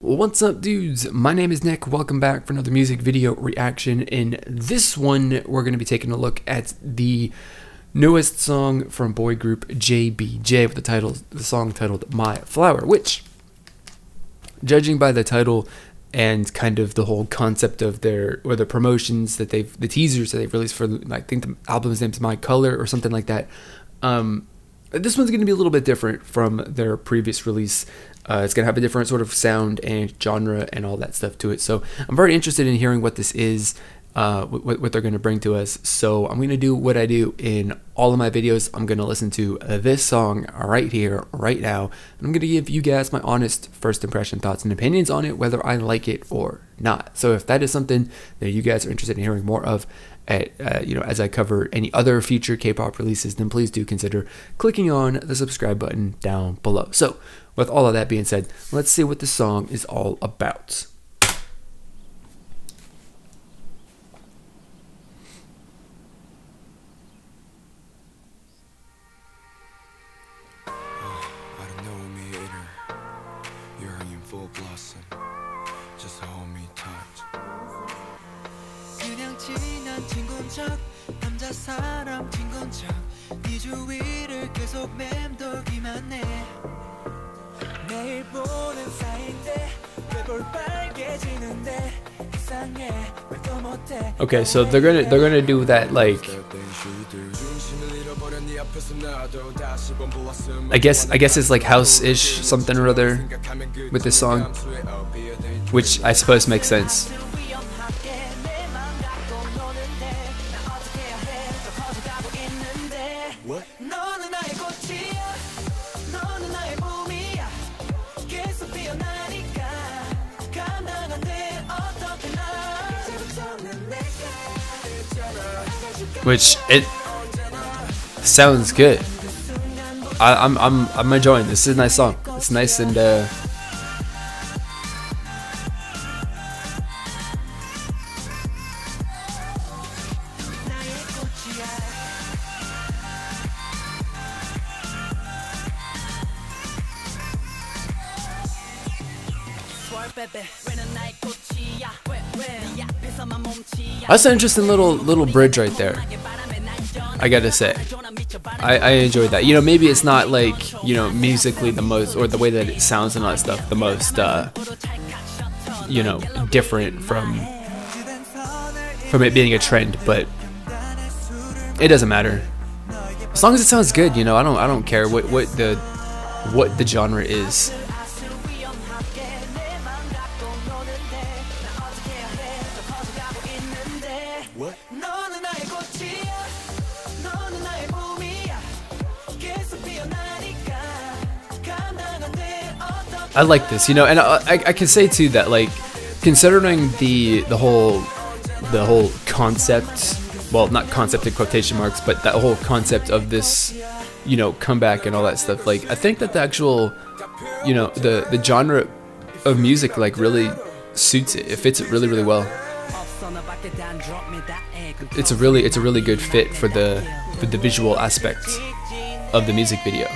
What's up, dudes? My name is Nick. Welcome back for another music video reaction. In this one, we're going to be taking a look at the newest song from boy group JBJ with the song titled My Flower, which, judging by the title and kind of the whole concept of the promotions that the teasers that they've released for, I think the album's name is My Color or something like that. This one's going to be a little bit different from their previous release. It's going to have a different sort of sound and genre and all that stuff to it. So I'm very interested in hearing what this is, what they're going to bring to us. So I'm going to do what I do in all of my videos. I'm going to listen to this song right here, right now. And I'm going to give you guys my honest first impression, thoughts, and opinions on it, whether I like it or not. So if that is something that you guys are interested in hearing more of, as I cover any other future K-pop releases, then please do consider clicking on the subscribe button down below. So with all of that being said, let's see what this song is all about. Okay, so they're gonna do that, like, I guess it's like house-ish something or other with this song, which I suppose makes sense. Which it sounds good. I'm enjoying this. This is a nice song. It's nice and that's an interesting little bridge right there, I gotta say. I enjoyed that. You know, maybe it's not like, you know, musically the most, or the way that it sounds and all that stuff, the most you know, different from it being a trend, but it doesn't matter as long as it sounds good. You know, I don't care what the genre is. I like this, you know, and I can say too that, like, considering the whole concept, well, not concept in quotation marks, but that whole concept of this, you know, comeback and all that stuff, like, I think that the actual, you know, the genre of music, like, really suits it. It fits it really well. It's a really good fit for the visual aspect of the music video.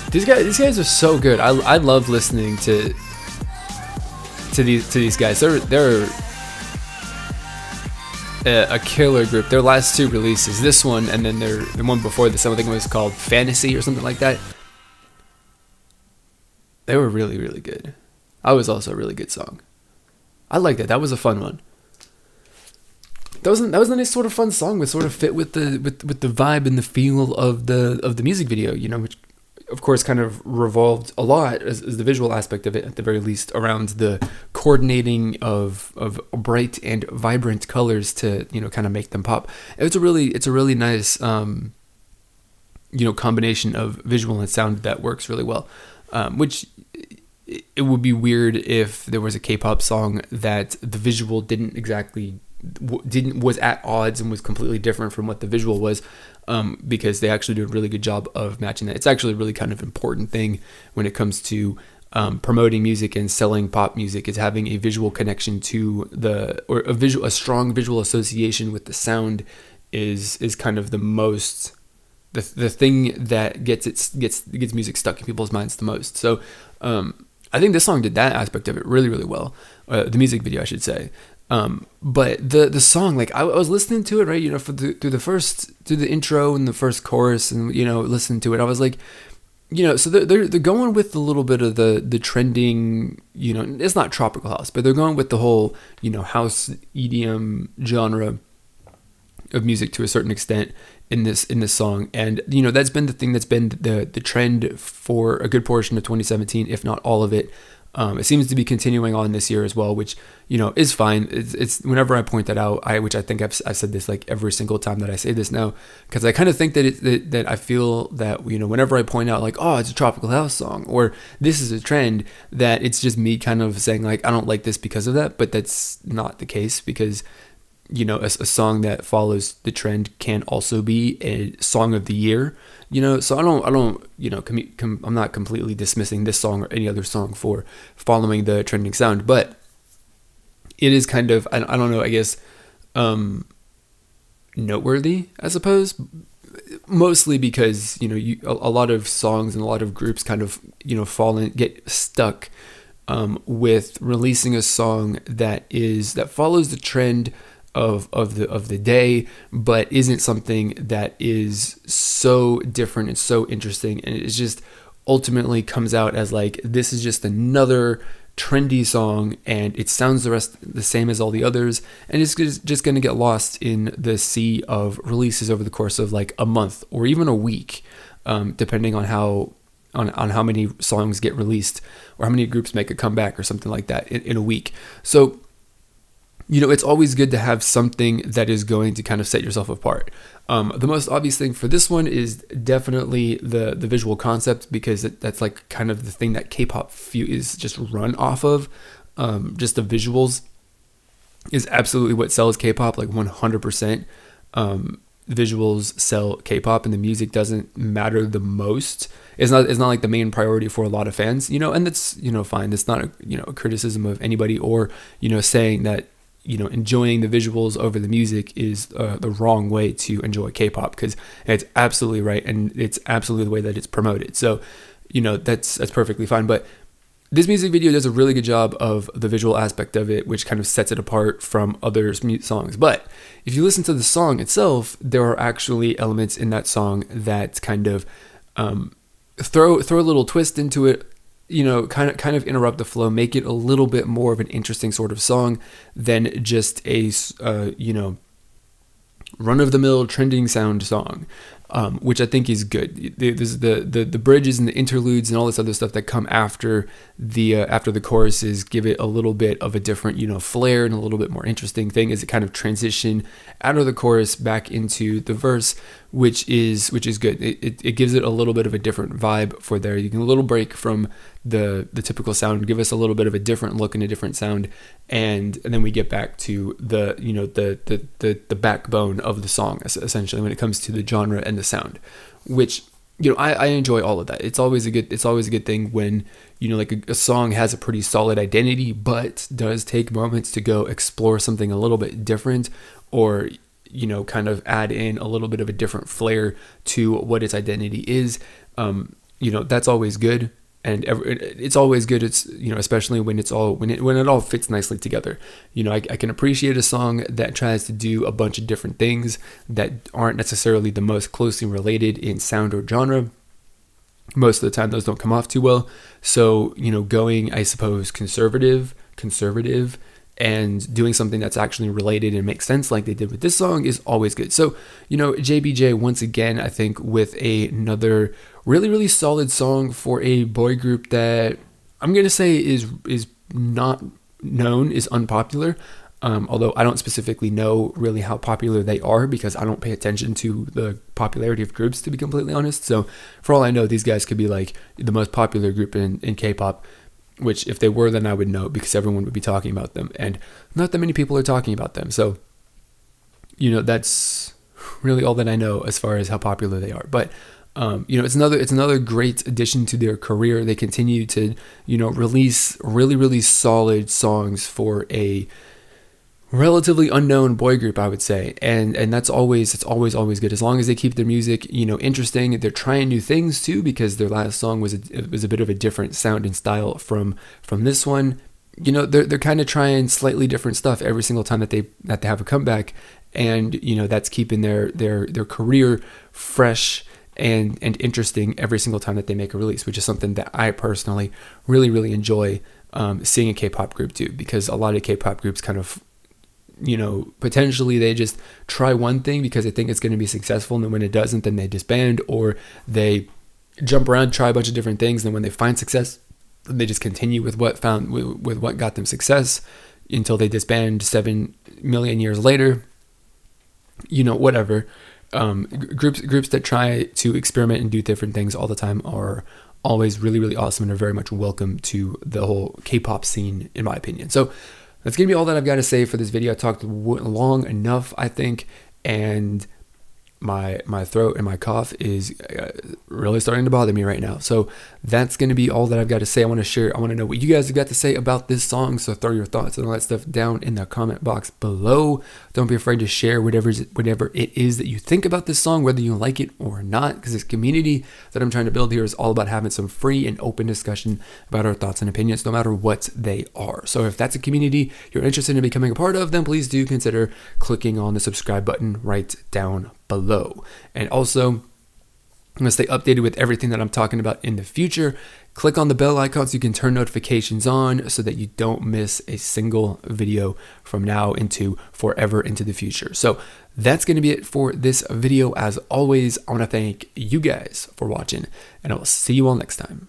These guys are so good. I love listening to these guys. They're a killer group. Their last two releases, this one and then the one before this, I think it was called Fantasy or something like that. They were really good. That was also a really good song. I like that. That was a fun one. That was a nice sort of fun song, which sort of fit with the vibe and the feel of the music video, you know, which of course kind of revolved a lot as the visual aspect of it, at the very least, around the coordinating of bright and vibrant colors to, you know, kind of make them pop. It's a really nice you know, combination of visual and sound that works really well, which it would be weird if there was a K-pop song that the visual didn't exactly was at odds and was completely different from what the visual was, because they actually do a really good job of matching that. It's actually a really kind of important thing when it comes to promoting music and selling pop music, is having a visual connection to a strong visual association with the sound is kind of the most, the thing that gets music stuck in people's minds the most. So I think this song did that aspect of it really, really well. The music video, I should say. But the song, like I was listening to it, right, you know, through the intro and the first chorus, and you know, listening to it, I was like, you know, so they're going with a little bit of the trending, you know, it's not tropical house, but they're going with the whole, you know, house EDM genre of music to a certain extent in this song. And you know, that's been the thing that's been the trend for a good portion of 2017, if not all of it. It seems to be continuing on this year as well, which, you know, is fine. It's whenever I point that out, which I think I've said this like every single time that I say this now, because I kind of think that I feel that, you know, whenever I point out like, oh, it's a tropical house song, or this is a trend, that it's just me kind of saying like, I don't like this because of that. But that's not the case, because, you know, a song that follows the trend can also be a song of the year, you know. So I don't, you know, I'm not completely dismissing this song or any other song for following the trending sound, but it is kind of, I don't know, I guess, noteworthy, I suppose, mostly because, you know, a lot of songs and a lot of groups kind of, you know, get stuck with releasing a song that follows the trend of the day, but isn't something that is so different and so interesting, and it just ultimately comes out as like, this is just another trendy song, and it sounds the same as all the others, and it's just going to get lost in the sea of releases over the course of like a month or even a week, depending on how many songs get released or how many groups make a comeback or something like that in a week. So, you know, it's always good to have something that is going to kind of set yourself apart. The most obvious thing for this one is definitely the visual concept, because that's like kind of the thing that K-pop is just run off of. Just the visuals is absolutely what sells K-pop, like 100%. Visuals sell K-pop, and the music doesn't matter the most. It's not like the main priority for a lot of fans, you know, and that's, you know, fine. That's not a criticism of anybody, or, you know, saying that, you know, enjoying the visuals over the music is the wrong way to enjoy K-pop, because it's absolutely right, and it's absolutely the way that it's promoted. So, you know, that's perfectly fine. But this music video does a really good job of the visual aspect of it, which kind of sets it apart from other songs. But if you listen to the song itself, there are actually elements in that song that kind of throw a little twist into it, you know, kind of interrupt the flow, make it a little bit more of an interesting sort of song than just a, you know, run-of-the-mill trending sound song, which I think is good. There's the bridges and the interludes and all this other stuff that come after the choruses give it a little bit of a different, you know, flair, and a little bit more interesting thing as it kind of transition out of the chorus back into the verse, which is good. It gives it a little bit of a different vibe for there. You can a little break from the typical sound, give us a little bit of a different look and a different sound, and then we get back to the, you know, the backbone of the song, essentially, when it comes to the genre and the sound, which, you know, I enjoy all of that. It's always a good thing when, you know, like a song has a pretty solid identity, but does take moments to go explore something a little bit different, or, you know, kind of add in a little bit of a different flair to what its identity is. You know, that's always good. And it's always good. It's, you know, especially when it all fits nicely together. You know, I can appreciate a song that tries to do a bunch of different things that aren't necessarily the most closely related in sound or genre. Most of the time, those don't come off too well. So, you know, going, I suppose, conservative, and doing something that's actually related and makes sense, like they did with this song, is always good. So, you know, JBJ, once again, I think with another really, really solid song for a boy group that I'm going to say is not known, is unpopular. Although I don't specifically know really how popular they are, because I don't pay attention to the popularity of groups, to be completely honest. So for all I know, these guys could be like the most popular group in K-pop, which if they were, then I would know, because everyone would be talking about them, and not that many people are talking about them. So you know, that's really all that I know as far as how popular they are. But you know, it's another great addition to their career. They continue to, you know, release really solid songs for a relatively unknown boy group, I would say, and that's always good, as long as they keep their music, you know, interesting. They're trying new things too, because their last song was a bit of a different sound and style from this one. You know, they're kind of trying slightly different stuff every single time that they have a comeback, and you know, that's keeping their career fresh and interesting every single time that they make a release, which is something that I personally really enjoy seeing a K-pop group do, because a lot of K-pop groups kind of, you know, potentially they just try one thing because they think it's going to be successful, and then when it doesn't, then they disband, or they jump around, try a bunch of different things, and then when they find success, they just continue with what got them success until they disband 7 million years later. You know, whatever. Groups that try to experiment and do different things all the time are always really awesome, and are very much welcome to the whole K-pop scene, in my opinion. So that's gonna be all that I've got to say for this video. I talked long enough, I think, and my throat and my cough is really starting to bother me right now. So that's going to be all that I've got to say. I want to know what you guys have got to say about this song. So throw your thoughts and all that stuff down in the comment box below. Don't be afraid to share whatever it is that you think about this song, whether you like it or not, because this community that I'm trying to build here is all about having some free and open discussion about our thoughts and opinions, no matter what they are. So if that's a community you're interested in becoming a part of, then please do consider clicking on the subscribe button right down below. And also, I'm going to stay updated with everything that I'm talking about in the future. Click on the bell icon so you can turn notifications on, so that you don't miss a single video from now into forever into the future. So that's going to be it for this video. As always, I want to thank you guys for watching, and I will see you all next time.